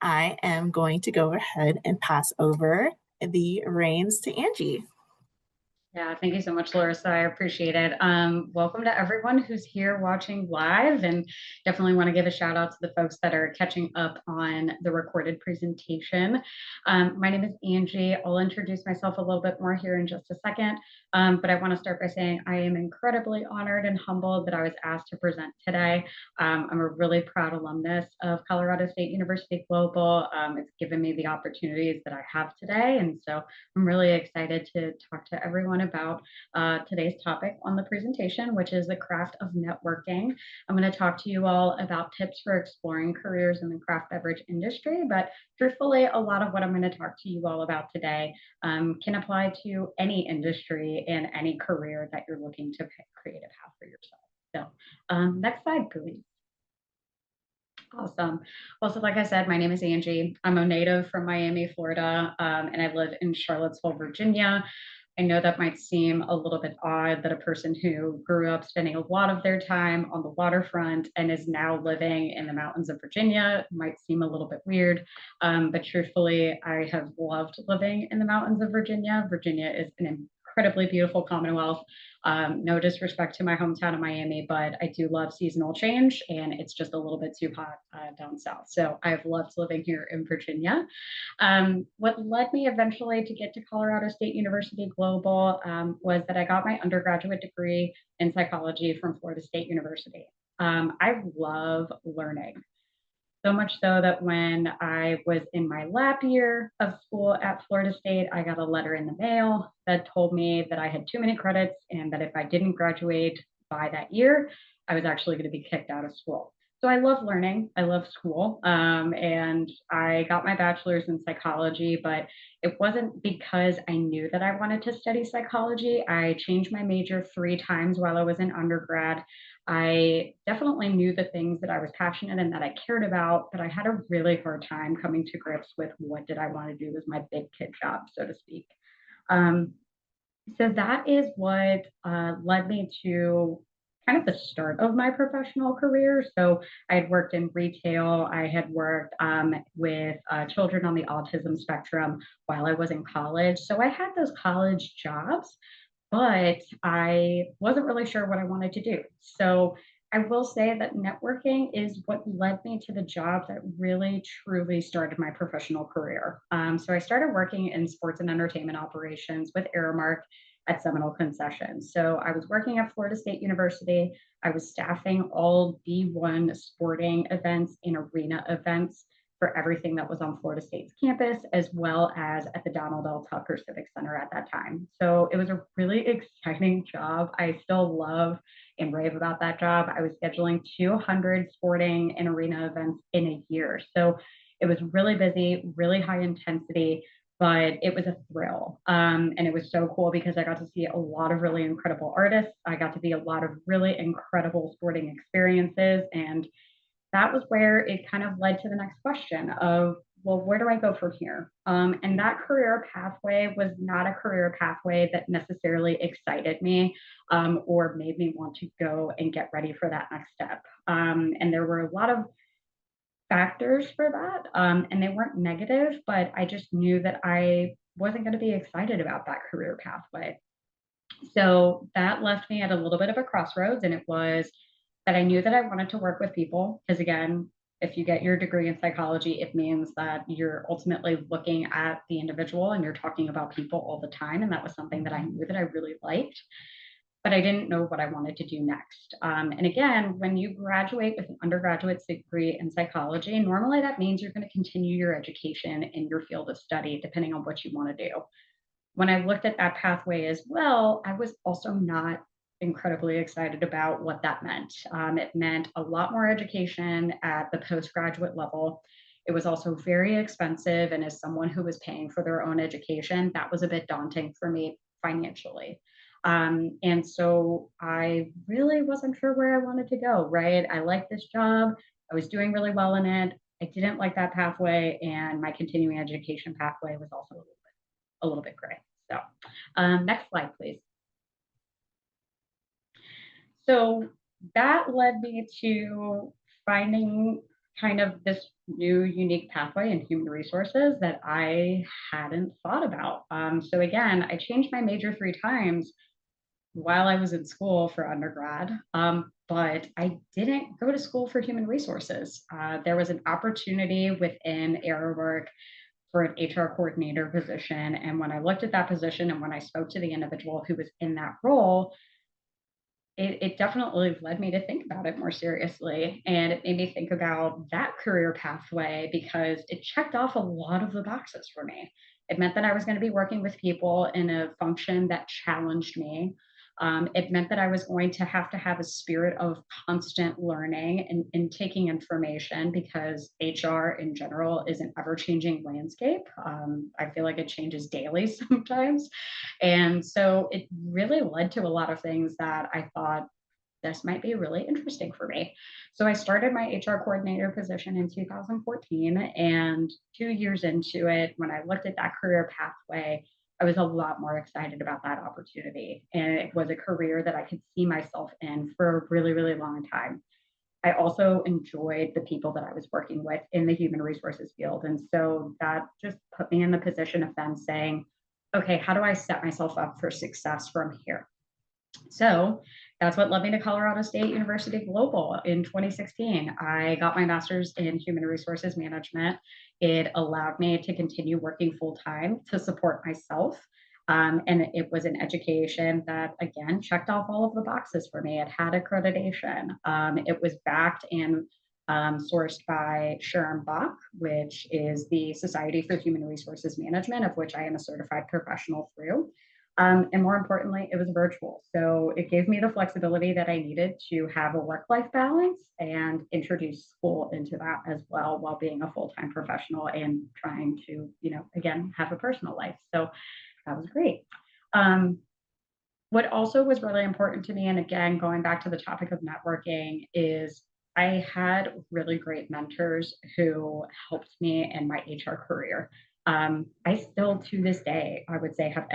I am going to go ahead and pass over the reins to Angie. Yeah, thank you so much, Larissa. I appreciate it. Welcome to everyone who's here watching live, and definitely want to give a shout out to the folks that are catching up on the recorded presentation. My name is Angie. I'll introduce myself a little bit more here in just a second, but I want to start by saying I am incredibly honored and humbled that I was asked to present today. I'm a really proud alumnus of Colorado State University Global. It's given me the opportunities that I have today, and so I'm really excited to talk to everyone about today's topic on the presentation, which is the craft of networking. I'm going to talk to you all about tips for exploring careers in the craft beverage industry, but truthfully, a lot of what I'm going to talk to you all about today can apply to any industry and any career that you're looking to create a path for yourself. So next slide, please. Awesome. Well, so like I said, my name is Angie. I'm a native from Miami, Florida, and I live in Charlottesville, Virginia. I know that might seem a little bit odd that a person who grew up spending a lot of their time on the waterfront and is now living in the mountains of Virginia might seem a little bit weird. But truthfully, I have loved living in the mountains of Virginia. Virginia is an incredibly beautiful Commonwealth. No disrespect to my hometown of Miami, but I do love seasonal change, and it's just a little bit too hot down south. So I've loved living here in Virginia. What led me eventually to get to Colorado State University Global was that I got my undergraduate degree in psychology from Florida State University. I love learning. So much so that when I was in my lab year of school at Florida State, I got a letter in the mail that told me that I had too many credits and that if I didn't graduate by that year, I was actually going to be kicked out of school. So I love learning. I love school. And I got my bachelor's in psychology, but it wasn't because I knew that I wanted to study psychology. I changed my major 3 times while I was in undergrad. I definitely knew the things that I was passionate and that I cared about, but I had a really hard time coming to grips with what did I want to do as my big kid job, so to speak. Um, so that is what led me to kind of the start of my professional career. So I had worked in retail. I had worked with children on the autism spectrum while I was in college. So I had those college jobs, but I wasn't really sure what I wanted to do. So I will say that networking is what led me to the job that really truly started my professional career. So I started working in sports and entertainment operations with Aramark at Seminole Concessions. So I was working at Florida State University. I was staffing all D1 sporting events and arena events for everything that was on Florida State's campus, as well as at the Donald L. Tucker Civic Center at that time. So it was a really exciting job. I still love and rave about that job. I was scheduling 200 sporting and arena events in a year. So it was really busy, really high intensity, but it was a thrill. And it was so cool because I got to see a lot of really incredible artists. I got to be a lot of really incredible sporting experiences. And that was where it kind of led to the next question of, well, where do I go from here? And that career pathway was not a career pathway that necessarily excited me or made me want to go and get ready for that next step. And there were a lot of factors for that, and they weren't negative, but I just knew that I wasn't going to be excited about that career pathway. So that left me at a little bit of a crossroads, and it was that I knew that I wanted to work with people because, again, if you get your degree in psychology, it means that you're ultimately looking at the individual and you're talking about people all the time. And that was something that I knew that I really liked, but I didn't know what I wanted to do next. And again, when you graduate with an undergraduate degree in psychology, normally that means you're going to continue your education in your field of study, depending on what you want to do. When I looked at that pathway as well, I was also not incredibly excited about what that meant. It meant a lot more education at the postgraduate level. It was also very expensive. And as someone who was paying for their own education, that was a bit daunting for me financially. And so I really wasn't sure where I wanted to go, right? I liked this job. I was doing really well in it. I didn't like that pathway, and my continuing education pathway was also a little bit gray. So next slide, please. So that led me to finding kind of this new unique pathway in human resources that I hadn't thought about. So again, I changed my major 3 times while I was in school for undergrad, but I didn't go to school for human resources. There was an opportunity within AirWork for an HR coordinator position. And when I looked at that position and when I spoke to the individual who was in that role, it definitely led me to think about it more seriously. And it made me think about that career pathway because it checked off a lot of the boxes for me. It meant that I was going to be working with people in a function that challenged me. It meant that I was going to have a spirit of constant learning and taking information because HR in general is an ever changing landscape. I feel like it changes daily sometimes. And so it really led to a lot of things that I thought this might be really interesting for me. So I started my HR coordinator position in 2014. And 2 years into it, when I looked at that career pathway, I was a lot more excited about that opportunity. And it was a career that I could see myself in for a really, really long time. I also enjoyed the people that I was working with in the human resources field. And so that just put me in the position of then saying, okay, how do I set myself up for success from here? So that's what led me to Colorado State University Global in 2016. I got my master's in human resources management. It allowed me to continue working full time to support myself. And it was an education that, again, checked off all of the boxes for me. It had accreditation. It was backed and sourced by Sharon Bach, which is the Society for Human Resources Management, of which I am a certified professional through. And more importantly, it was virtual. So it gave me the flexibility that I needed to have a work life balance and introduce school into that as well while being a full time professional and trying to, again, have a personal life. So that was great. Um, what also was really important to me, and again, going back to the topic of networking, is I had really great mentors who helped me in my HR career. I still, to this day, I would say, have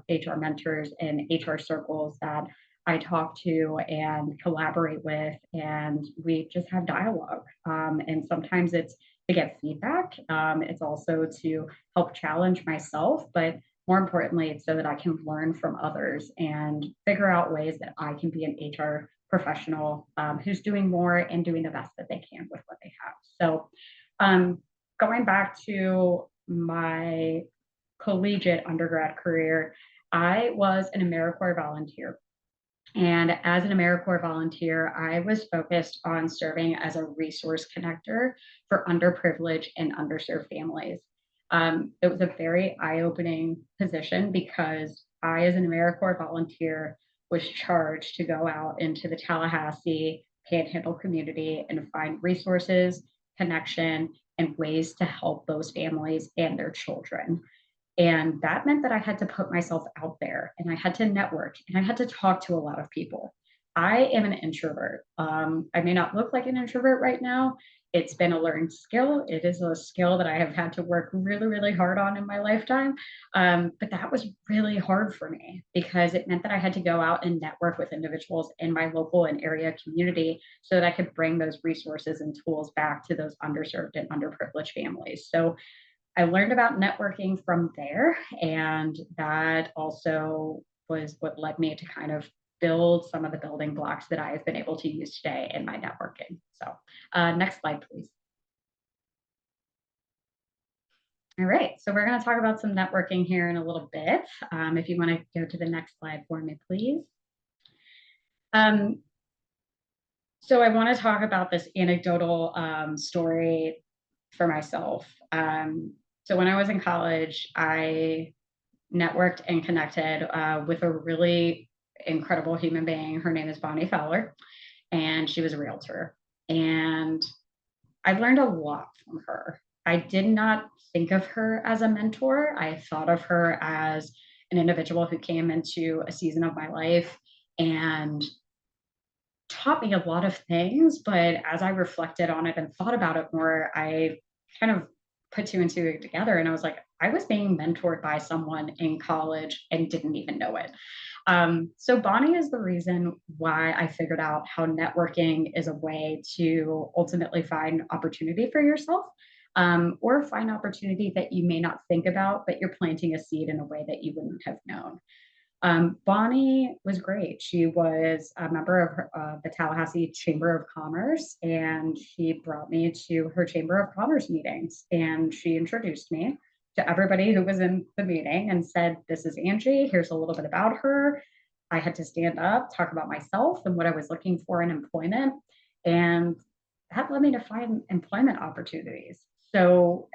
HR mentors and HR circles that I talk to and collaborate with, and we just have dialogue. And sometimes it's to get feedback. It's also to help challenge myself, but more importantly, it's so that I can learn from others and figure out ways that I can be an HR professional who's doing more and doing the best that they can with what they have. So, going back to my collegiate undergrad career, I was an AmeriCorps volunteer. And as an AmeriCorps volunteer, I was focused on serving as a resource connector for underprivileged and underserved families. It was a very eye opening position because I, as an AmeriCorps volunteer, was charged to go out into the Tallahassee Panhandle community and find resources, connection, and ways to help those families and their children. And that meant that I had to put myself out there and I had to network and I had to talk to a lot of people. I am an introvert. I may not look like an introvert right now. It's been a learned skill. It is a skill that I have had to work really, really hard on in my lifetime. But that was really hard for me because it meant that I had to go out and network with individuals in my local and area community so that I could bring those resources and tools back to those underserved and underprivileged families. So I learned about networking from there. And that also was what led me to kind of build some of the building blocks that I have been able to use today in my networking. So, next slide, please. All right, so we're going to talk about some networking here in a little bit. If you want to go to the next slide for me, please. Um, so I want to talk about this anecdotal story for myself. So when I was in college, I networked and connected with a really incredible human being. Her name is Bonnie Fowler, and she was a realtor. And I learned a lot from her. I did not think of her as a mentor. I thought of her as an individual who came into a season of my life and taught me a lot of things. But as I reflected on it and thought about it more, I kind of put two and two together and I was like, I was being mentored by someone in college and didn't even know it. So Bonnie is the reason why I figured out how networking is a way to ultimately find opportunity for yourself, or find opportunity that you may not think about, but you're planting a seed in a way that you wouldn't have known. Bonnie was great. She was a member of the Tallahassee Chamber of Commerce, and she brought me to her Chamber of Commerce meetings. And she introduced me to everybody who was in the meeting and said, "This is Angie. Here's a little bit about her." I had to stand up, talk about myself and what I was looking for in employment. And that led me to find employment opportunities. So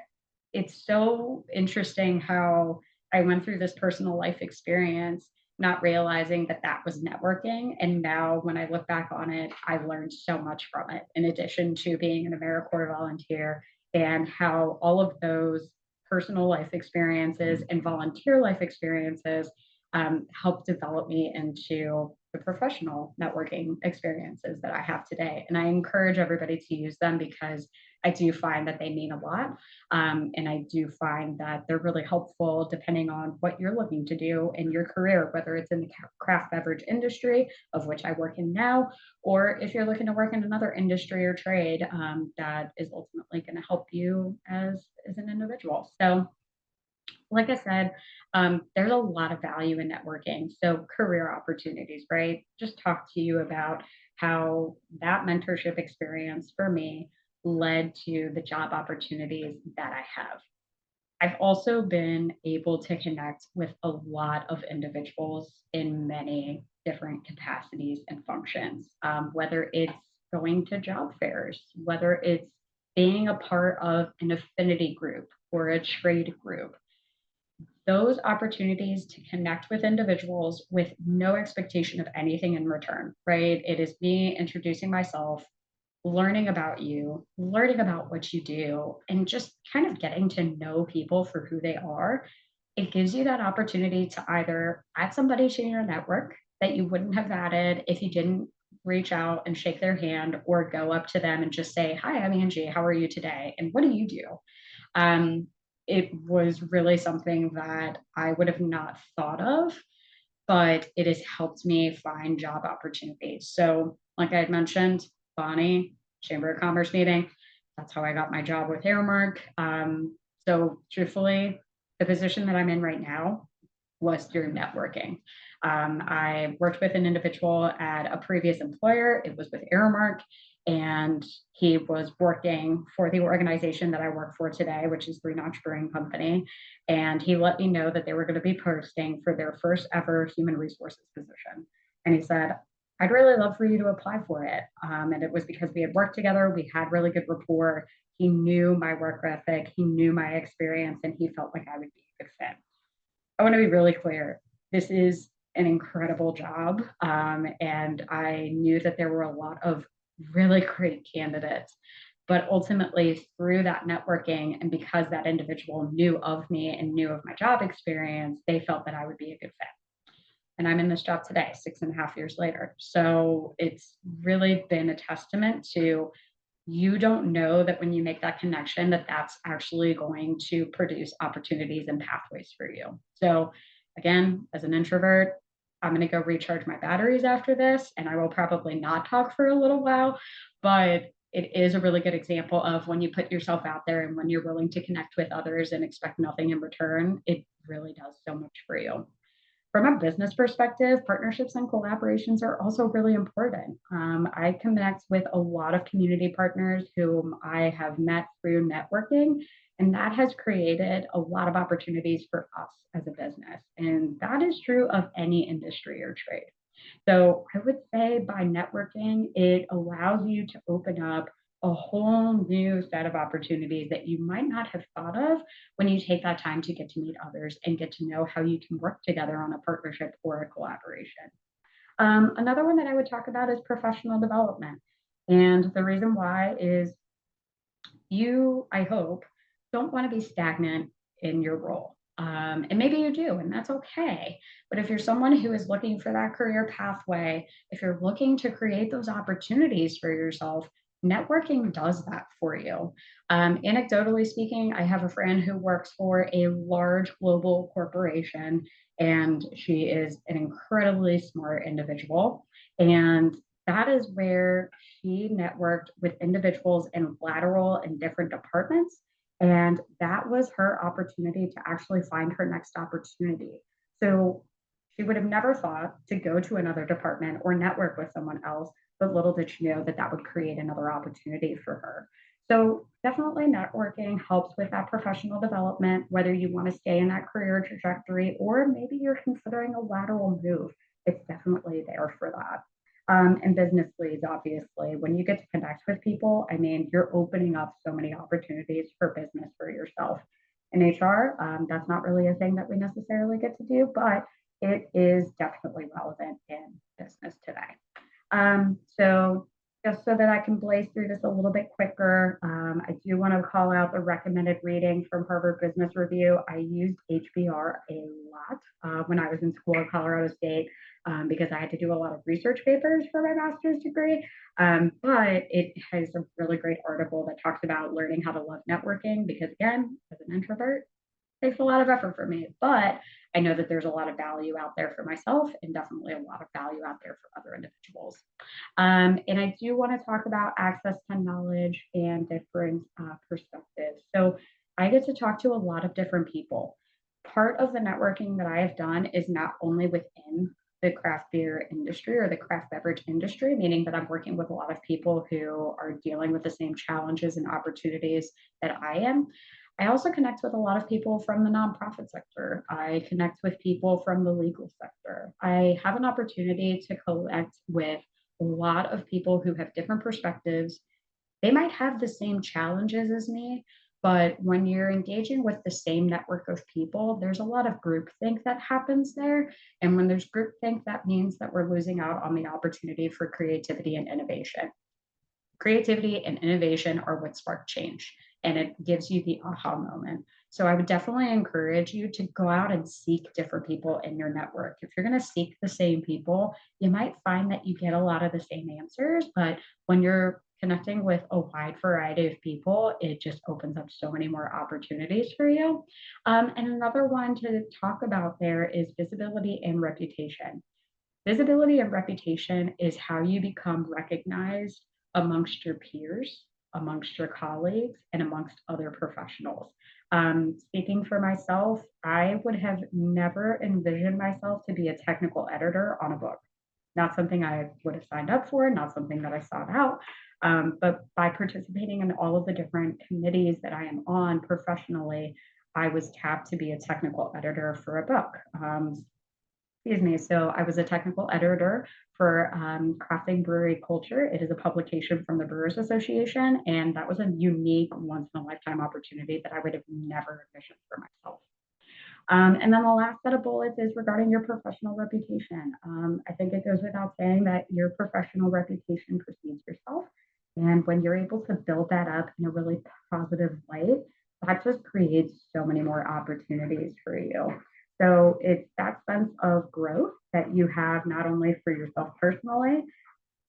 it's so interesting how I went through this personal life experience, not realizing that that was networking. And now, when I look back on it, I learned so much from it, in addition to being an AmeriCorps volunteer, and how all of those personal life experiences and volunteer life experiences helped develop me into the professional networking experiences that I have today. And I encourage everybody to use them because I do find that they mean a lot. And I do find that they're really helpful depending on what you're looking to do in your career, whether it's in the craft beverage industry, of which I work in now, or if you're looking to work in another industry or trade that is ultimately going to help you as an individual. So, like I said, there's a lot of value in networking. So, career opportunities, right? Just talk to you about how that mentorship experience for me led to the job opportunities that I have. I've also been able to connect with a lot of individuals in many different capacities and functions, whether it's going to job fairs, whether it's being a part of an affinity group or a trade group. Those opportunities to connect with individuals with no expectation of anything in return, right? It is me introducing myself, learning about you, learning about what you do, and just kind of getting to know people for who they are. It gives you that opportunity to either add somebody to your network that you wouldn't have added if you didn't reach out and shake their hand, or go up to them and just say, "Hi, I'm Angie. How are you today? And what do you do?" Um, it was really something that I would have not thought of, but it has helped me find job opportunities. So, like I had mentioned, Bonnie, Chamber of Commerce meeting, that's how I got my job with Airmark. So, truthfully, the position that I'm in right now was through networking. I worked with an individual at a previous employer. It was with Airmark, and he was working for the organization that I work for today, which is Three Notch Brewing Company. And he let me know that they were going to be posting for their first ever human resources position. And he said, "I'd really love for you to apply for it." And it was because we had worked together, we had really good rapport. He knew my work ethic, he knew my experience, and he felt like I would be a good fit. I want to be really clear. This is an incredible job. And I knew that there were a lot of really great candidates. But ultimately, through that networking, and because that individual knew of me and knew of my job experience, they felt that I would be a good fit. And I'm in this job today, 6.5 years later. So it's really been a testament to, you don't know that when you make that connection, that that's actually going to produce opportunities and pathways for you. So again, as an introvert, I'm going to go recharge my batteries after this, and I will probably not talk for a little while, but it is a really good example of when you put yourself out there and when you're willing to connect with others and expect nothing in return, it really does so much for you. From a business perspective, partnerships and collaborations are also really important. I connect with a lot of community partners whom I have met through networking, and that has created a lot of opportunities for us as a business. And that is true of any industry or trade. So I would say by networking, it allows you to open up a whole new set of opportunities that you might not have thought of when you take that time to get to meet others and get to know how you can work together on a partnership or a collaboration. Another one that I would talk about is professional development. And the reason why is, you, I hope, don't want to be stagnant in your role. And maybe you do, and that's okay. But if you're someone who is looking for that career pathway, if you're looking to create those opportunities for yourself, networking does that for you. Anecdotally speaking, I have a friend who works for a large global corporation, and she is an incredibly smart individual. And that is where she networked with individuals in lateral and different departments. And that was her opportunity to actually find her next opportunity. So she would have never thought to go to another department or network with someone else, but little did she know that that would create another opportunity for her. So definitely networking helps with that professional development, whether you want to stay in that career trajectory or maybe you're considering a lateral move. It's definitely there for that. And business leads, obviously, when you get to connect with people, I mean, you're opening up so many opportunities for business for yourself. In HR, that's not really a thing that we necessarily get to do, but it is definitely relevant in business today. So just so that I can blaze through this a little bit quicker, I do want to call out the recommended reading from Harvard Business Review. I used HBR a lot when I was in school at Colorado State because I had to do a lot of research papers for my master's degree. But it has a really great article that talks about learning how to love networking because, again, as an introvert, takes a lot of effort for me, but I know that there's a lot of value out there for myself and definitely a lot of value out there for other individuals. And I do want to talk about access to knowledge and different perspectives. So I get to talk to a lot of different people. Part of the networking that I have done is not only within the craft beer industry or the craft beverage industry, meaning that I'm working with a lot of people who are dealing with the same challenges and opportunities that I am. I also connect with a lot of people from the nonprofit sector. I connect with people from the legal sector. I have an opportunity to connect with a lot of people who have different perspectives. They might have the same challenges as me, but when you're engaging with the same network of people, there's a lot of groupthink that happens there. And when there's groupthink, that means that we're losing out on the opportunity for creativity and innovation. Creativity and innovation are what spark change, and it gives you the aha moment. So I would definitely encourage you to go out and seek different people in your network. If you're going to seek the same people, you might find that you get a lot of the same answers, but when you're connecting with a wide variety of people, it just opens up so many more opportunities for you. And another one to talk about there is visibility and reputation. Visibility and reputation is how you become recognized amongst your peers, amongst your colleagues, and amongst other professionals. Speaking for myself, I would have never envisioned myself to be a technical editor on a book. Not something I would have signed up for, not something that I sought out. But by participating in all of the different committees that I am on professionally, I was tapped to be a technical editor for a book. Excuse me. So I was a technical editor for Crafting Brewery Culture. It is a publication from the Brewers Association, and that was a unique, once in a lifetime opportunity that I would have never envisioned for myself. And then the last set of bullets is regarding your professional reputation. I think it goes without saying that your professional reputation precedes yourself. And when you're able to build that up in a really positive light, that just creates so many more opportunities for you. So it's that sense of growth that you have not only for yourself personally,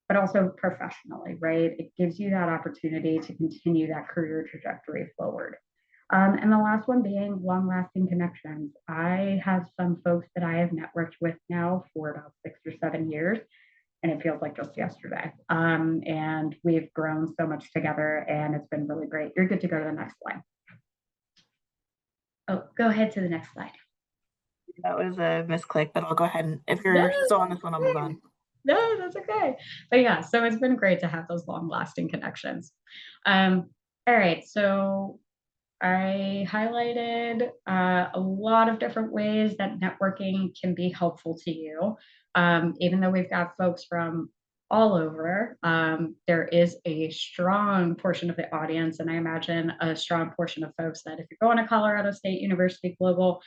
but also professionally, right? It gives you that opportunity to continue that career trajectory forward. And the last one being long lasting connections. I have some folks that I have networked with now for about 6 or 7 years, and it feels like just yesterday. And we've grown so much together, and it's been really great. You're good to go to the next slide. Oh, go ahead to the next slide. That was a misclick, but I'll go ahead and if No, you're still on this one, I'll move on. no, that's okay. But yeah, so it's been great to have those long lasting connections. All right, so I highlighted a lot of different ways that networking can be helpful to you. Even though we've got folks from all over, there is a strong portion of the audience, and I imagine a strong portion of folks that if you're going to Colorado State University Global,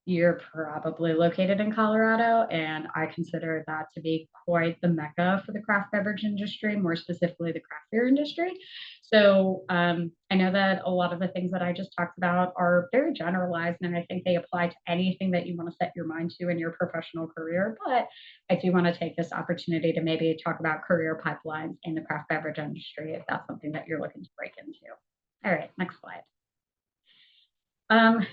you're probably located in Colorado, and I consider that to be quite the mecca for the craft beverage industry, more specifically the craft beer industry. So I know that a lot of the things that I just talked about are very generalized, and I think they apply to anything that you want to set your mind to in your professional career. But I do want to take this opportunity to maybe talk about career pipelines in the craft beverage industry if that's something that you're looking to break into. All right, next slide. Um,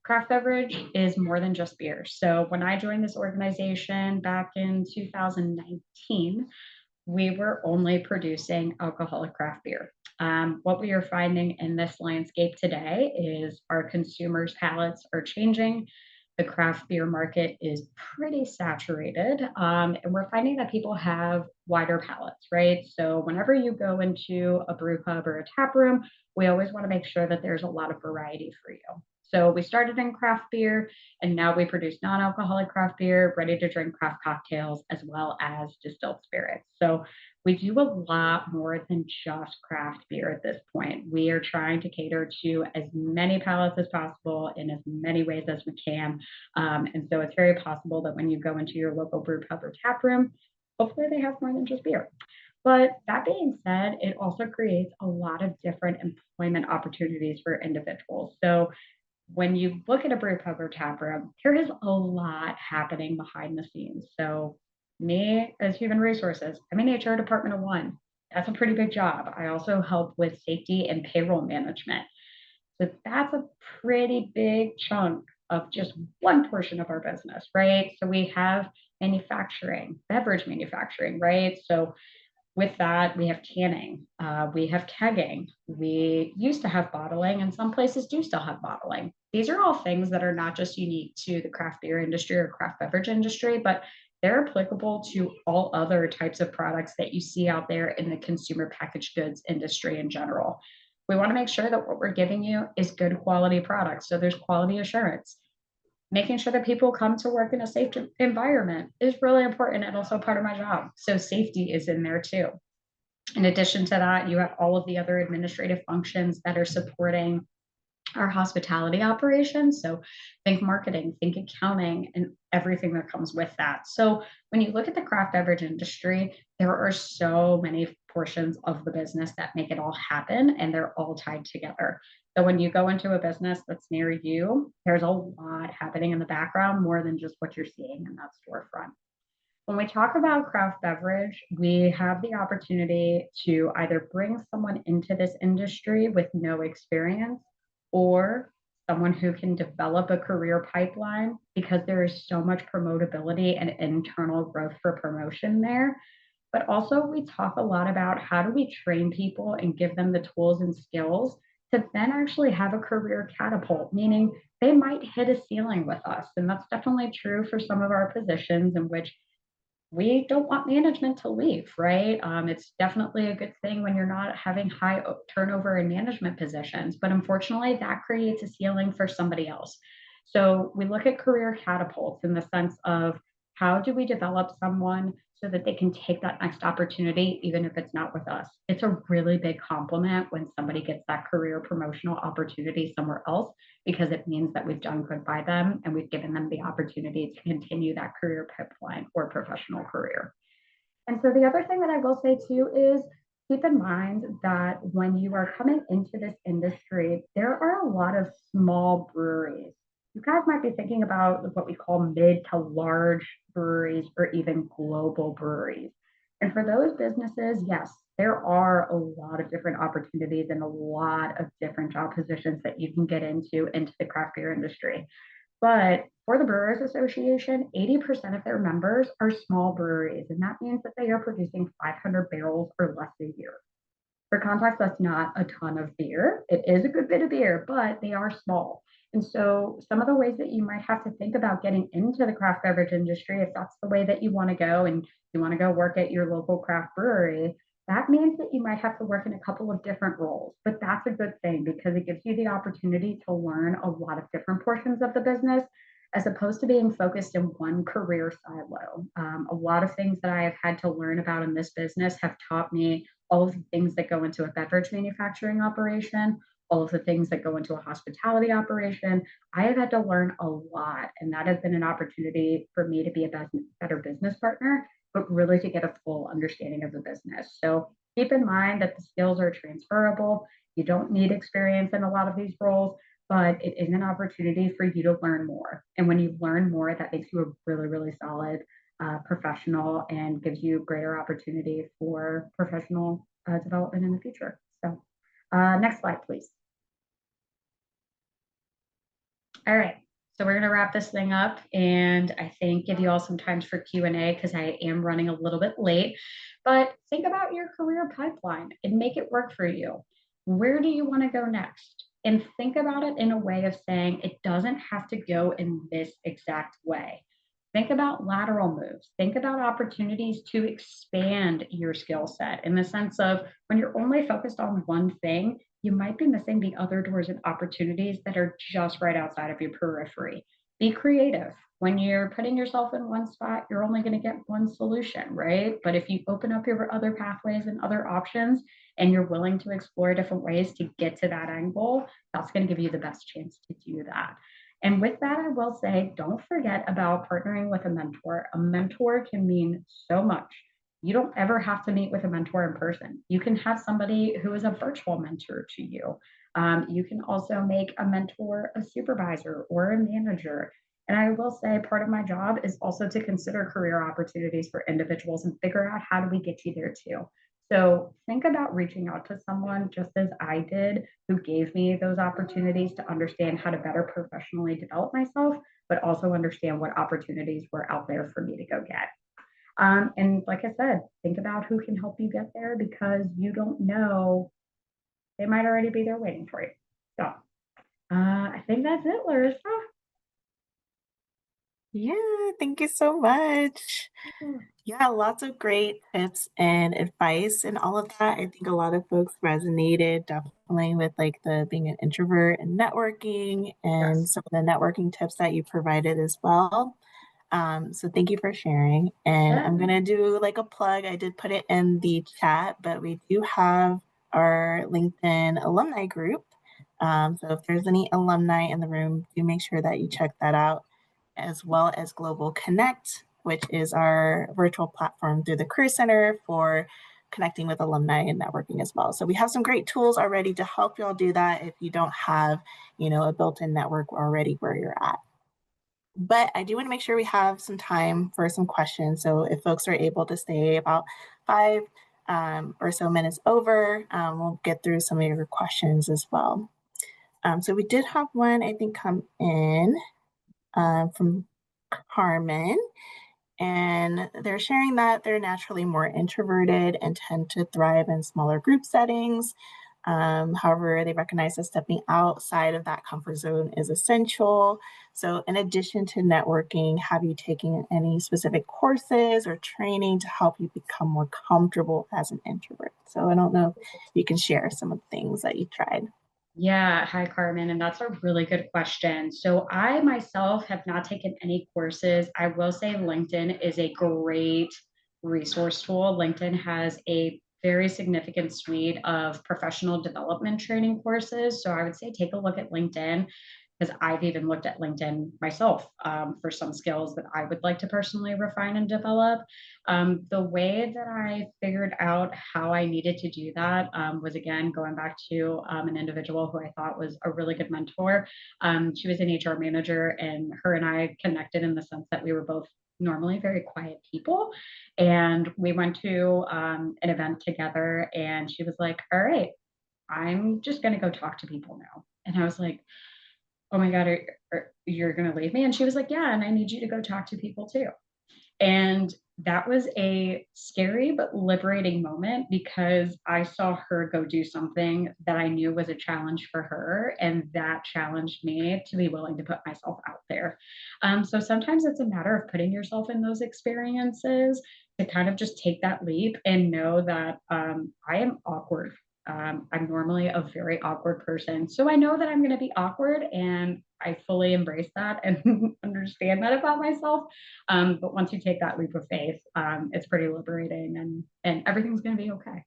Craft beverage is more than just beer. So when I joined this organization back in 2019, we were only producing alcoholic craft beer. What we are finding in this landscape today is our consumers' palates are changing. The craft beer market is pretty saturated, and we're finding that people have wider palates, right? So whenever you go into a brew pub or a tap room, we always want to make sure that there's a lot of variety for you. So we started in craft beer, and now we produce non-alcoholic craft beer, ready to drink craft cocktails, as well as distilled spirits. So we do a lot more than just craft beer at this point. We are trying to cater to as many palates as possible in as many ways as we can. And so it's very possible that when you go into your local brew pub or tap room, hopefully they have more than just beer. But that being said, it also creates a lot of different employment opportunities for individuals. So when you look at a brew pub or tap room, there is a lot happening behind the scenes. So, me as human resources, I'm in HR department of one. That's a pretty big job. I also help with safety and payroll management. So, that's a pretty big chunk of just one portion of our business, right? So, we have manufacturing, beverage manufacturing, right? So, with that, we have canning, we have kegging, we used to have bottling, and some places do still have bottling. These are all things that are not just unique to the craft beer industry or craft beverage industry, but they're applicable to all other types of products that you see out there in the consumer packaged goods industry in general. We want to make sure that what we're giving you is good quality products. So there's quality assurance. Making sure that people come to work in a safe environment is really important and also part of my job. So safety is in there too. In addition to that, you have all of the other administrative functions that are supporting our hospitality operations. So think marketing, think accounting, and everything that comes with that. So when you look at the craft beverage industry, there are so many portions of the business that make it all happen, and they're all tied together. So when you go into a business that's near you, there's a lot happening in the background more than just what you're seeing in that storefront. When we talk about craft beverage, we have the opportunity to either bring someone into this industry with no experience or someone who can develop a career pipeline because there is so much promotability and internal growth for promotion there. But also, we talk a lot about how do we train people and give them the tools and skills to then actually have a career catapult, meaning they might hit a ceiling with us. And that's definitely true for some of our positions in which we don't want management to leave, right? It's definitely a good thing when you're not having high turnover in management positions, but unfortunately, that creates a ceiling for somebody else. So we look at career catapults in the sense of how do we develop someone so that they can take that next opportunity, even if it's not with us. It's a really big compliment when somebody gets that career promotional opportunity somewhere else because it means that we've done good by them and we've given them the opportunity to continue that career pipeline or professional career. And so the other thing that I will say too is keep in mind that when you are coming into this industry, there are a lot of small breweries. You guys might be thinking about what we call mid to large breweries or even global breweries. And for those businesses, yes, there are a lot of different opportunities and a lot of different job positions that you can get into the craft beer industry. But for the Brewers Association, 80% of their members are small breweries, and that means that they are producing 500 barrels or less a year. For context, that's not a ton of beer. It is a good bit of beer, but they are small. And so, some of the ways that you might have to think about getting into the craft beverage industry, if that's the way that you want to go and you want to go work at your local craft brewery, that means that you might have to work in a couple of different roles. But that's a good thing because it gives you the opportunity to learn a lot of different portions of the business as opposed to being focused in one career silo. A lot of things that I have had to learn about in this business have taught me all of the things that go into a beverage manufacturing operation, all of the things that go into a hospitality operation. I have had to learn a lot, and that has been an opportunity for me to be a better business partner, but really to get a full understanding of the business. So keep in mind that the skills are transferable. You don't need experience in a lot of these roles, but it is an opportunity for you to learn more. And when you learn more, that makes you a really, really solid professional and gives you greater opportunity for professional development in the future. So, next slide, please. All right. So we're going to wrap this thing up and I think give you all some time for Q&A because I am running a little bit late. But think about your career pipeline and make it work for you. Where do you want to go next? And think about it in a way of saying it doesn't have to go in this exact way. Think about lateral moves. Think about opportunities to expand your skill set in the sense of when you're only focused on one thing, you might be missing the other doors and opportunities that are just right outside of your periphery. Be creative. When you're putting yourself in one spot, you're only going to get one solution, right? But if you open up your other pathways and other options and you're willing to explore different ways to get to that end goal, that's going to give you the best chance to do that. And with that, I will say, don't forget about partnering with a mentor. A mentor can mean so much. You don't ever have to meet with a mentor in person. You can have somebody who is a virtual mentor to you. You can also make a mentor a supervisor or a manager. And I will say part of my job is also to consider career opportunities for individuals and figure out how do we get you there too. So think about reaching out to someone just as I did, who gave me those opportunities to understand how to better professionally develop myself, but also understand what opportunities were out there for me to go get. And like I said, think about who can help you get there because you don't know, they might already be there waiting for you. So I think that's it, Larissa. Yeah, thank you so much. Yeah, lots of great tips and advice and all of that. I think a lot of folks resonated definitely with like the being an introvert and networking and Yes. some of the networking tips that you provided as well. So thank you for sharing. And Yeah. I'm gonna do like a plug. I did put it in the chat, but we do have our LinkedIn alumni group. So if there's any alumni in the room, do make sure that you check that out, as well as Global Connect, which is our virtual platform through the Career Center for connecting with alumni and networking as well. So we have some great tools already to help y'all do that if you don't have, a built-in network already where you're at. But I do want to make sure we have some time for some questions. So if folks are able to stay about 5 or so minutes over, we'll get through some of your questions as well. So we did have one, I think, come in from Carmen, and they're sharing that they're naturally more introverted and tend to thrive in smaller group settings. However, they recognize that stepping outside of that comfort zone is essential. So, in addition to networking, have you taken any specific courses or training to help you become more comfortable as an introvert? So, I don't know if you can share some of the things that you tried. Yeah. Hi, Carmen. And that's a really good question. So, I myself have not taken any courses. I will say LinkedIn is a great resource tool. LinkedIn has a very significant suite of professional development training courses. So, I would say take a look at LinkedIn because I've even looked at LinkedIn myself for some skills that I would like to personally refine and develop. The way that I figured out how I needed to do that was again going back to an individual who I thought was a really good mentor. She was an HR manager, and her and I connected in the sense that we were both normally very quiet people. And we went to an event together, and she was like, "All right, I'm just going to go talk to people now." And I was like, "Oh my God, you're going to leave me?" And she was like, "Yeah, and I need you to go talk to people too." And that was a scary but liberating moment because I saw her go do something that I knew was a challenge for her. And that challenged me to be willing to put myself out there. So sometimes it's a matter of putting yourself in those experiences to kind of just take that leap and know that I am awkward. I'm normally a very awkward person. So I know that I'm going to be awkward and I fully embrace that and understand that about myself. But once you take that leap of faith, it's pretty liberating and everything's going to be okay.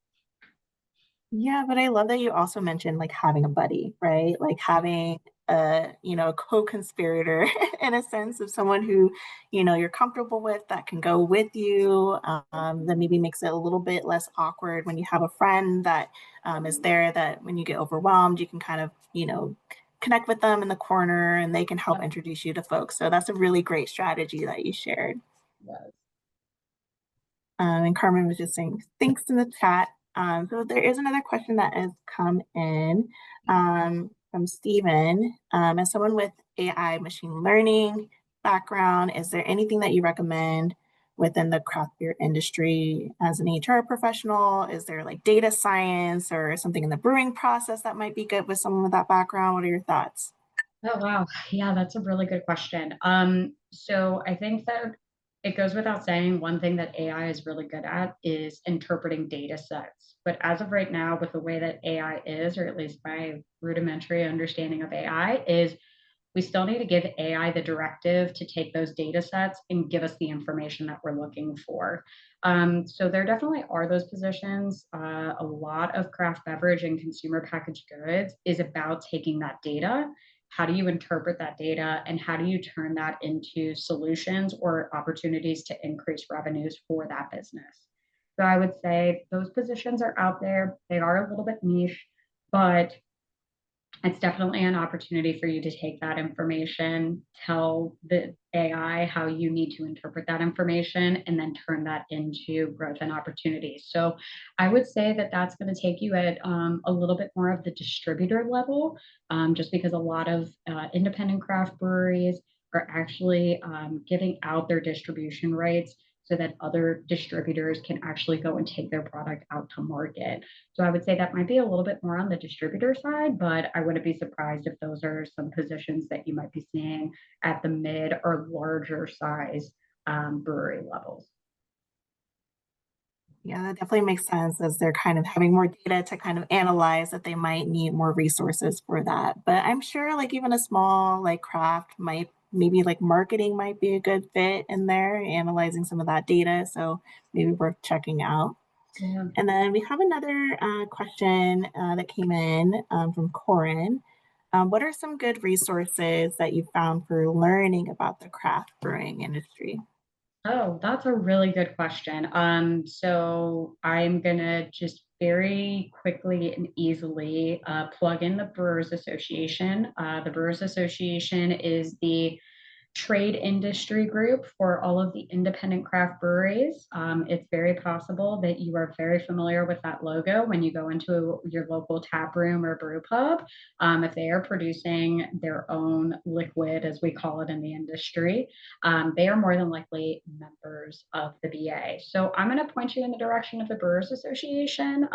Yeah, but I love that you also mentioned like having a buddy, right? Like having a, a co-conspirator in a sense of someone who, you're comfortable with that can go with you, that maybe makes it a little bit less awkward when you have a friend that is there, that when you get overwhelmed, you can kind of, connect with them in the corner and they can help introduce you to folks. So that's a really great strategy that you shared. Yes. And Carmen was just saying thanks in the chat. So there is another question that has come in from Stephen. As someone with AI machine learning background, is there anything that you recommend within the craft beer industry as an HR professional? Is there like data science or something in the brewing process that might be good with someone with that background? What are your thoughts? Oh, wow. Yeah, that's a really good question. So I think that it goes without saying, one thing that AI is really good at is interpreting data sets. But as of right now, with the way that AI is, or at least my rudimentary understanding of AI, is we still need to give AI the directive to take those data sets and give us the information that we're looking for. So there definitely are those positions. A lot of craft beverage and consumer packaged goods is about taking that data. How do you interpret that data and how do you turn that into solutions or opportunities to increase revenues for that business? So I would say those positions are out there. They are a little bit niche, but it's definitely an opportunity for you to take that information, tell the AI how you need to interpret that information, and then turn that into growth and opportunities. So I would say that that's going to take you at a little bit more of the distributor level, just because a lot of independent craft breweries are actually giving out their distribution rights so that other distributors can actually go and take their product out to market. So I would say that might be a little bit more on the distributor side, but I wouldn't be surprised if those are some positions that you might be seeing at the mid or larger size brewery levels. Yeah, that definitely makes sense as they're kind of having more data to kind of analyze that they might need more resources for that. But I'm sure like even a small like craft might maybe like marketing might be a good fit in there, analyzing some of that data. So maybe worth checking out. Yeah. And then we have another question that came in from Corin. What are some good resources that you found for learning about the craft brewing industry? Oh, that's a really good question. So I'm gonna just very quickly and easily plug in the Brewers Association. The Brewers Association is the trade industry group for all of the independent craft breweries. It's very possible that you are very familiar with that logo when you go into your local tap room or brew pub. If they are producing their own liquid, as we call it in the industry, they are more than likely members of the BA. So I'm going to point you in the direction of the Brewers Association.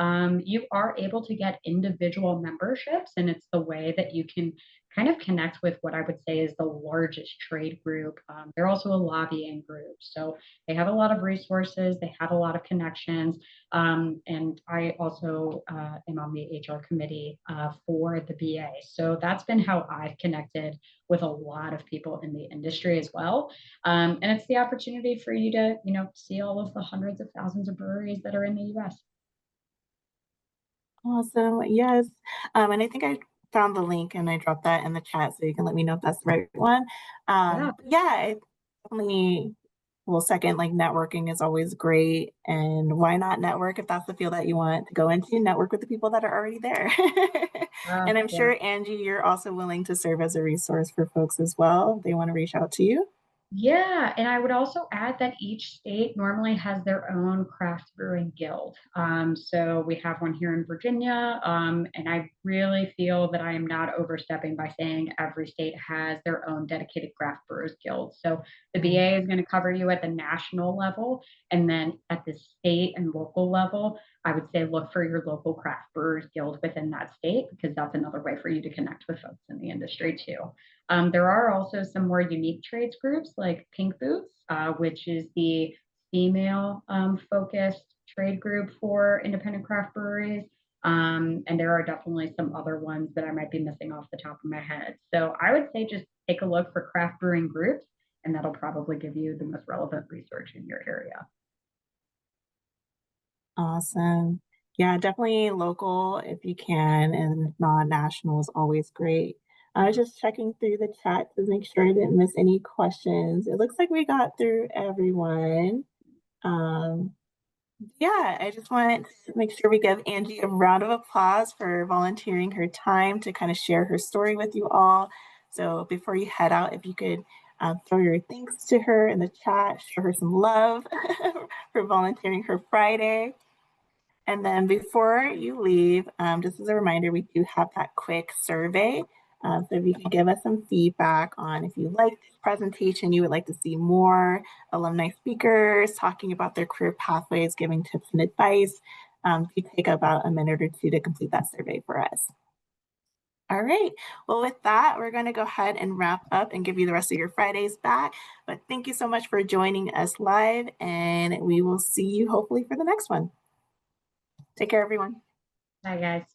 You are able to get individual memberships, and it's the way that you can kind of connect with what I would say is the largest trade group. They're also a lobbying group. So they have a lot of resources, they have a lot of connections. And I also am on the HR committee for the BA. So that's been how I've connected with a lot of people in the industry as well. And it's the opportunity for you to, see all of the hundreds of thousands of breweries that are in the US. Awesome. Yes. And I think I found the link and I dropped that in the chat so you can let me know if that's the right one. Yeah. Yeah, I definitely well, second, like networking is always great. And why not network if that's the field that you want to go into? Network with the people that are already there. And I'm Yeah. sure, Angie, you're also willing to serve as a resource for folks as well. They want to reach out to you. Yeah, and I would also add that each state normally has their own craft brewing guild. So we have one here in Virginia, and I really feel that I am not overstepping by saying every state has their own dedicated craft brewers guild. So the Mm. BA is going to cover you at the national level, and then at the state and local level, I would say look for your local craft brewers guild within that state because that's another way for you to connect with folks in the industry too. There are also some more unique trades groups like Pink Boots, which is the female focused trade group for independent craft breweries. And there are definitely some other ones that I might be missing off the top of my head. So I would say just take a look for craft brewing groups, and that'll probably give you the most relevant research in your area. Awesome. Yeah, definitely local if you can, and non national is always great. I was just checking through the chat to make sure I didn't miss any questions. It looks like we got through everyone. Um, yeah, I just want to make sure we give Angie a round of applause for volunteering her time to kind of share her story with you all. So before you head out, if you could throw your thanks to her in the chat, show her some love for volunteering her Friday. And then before you leave, just as a reminder, we do have that quick survey. So if you could give us some feedback on if you like this presentation, you would like to see more alumni speakers talking about their career pathways, giving tips and advice, you take about a minute or two to complete that survey for us. All right. Well, with that, we're going to go ahead and wrap up and give you the rest of your Fridays back. But thank you so much for joining us live, and we will see you hopefully for the next one. Take care, everyone. Bye, guys.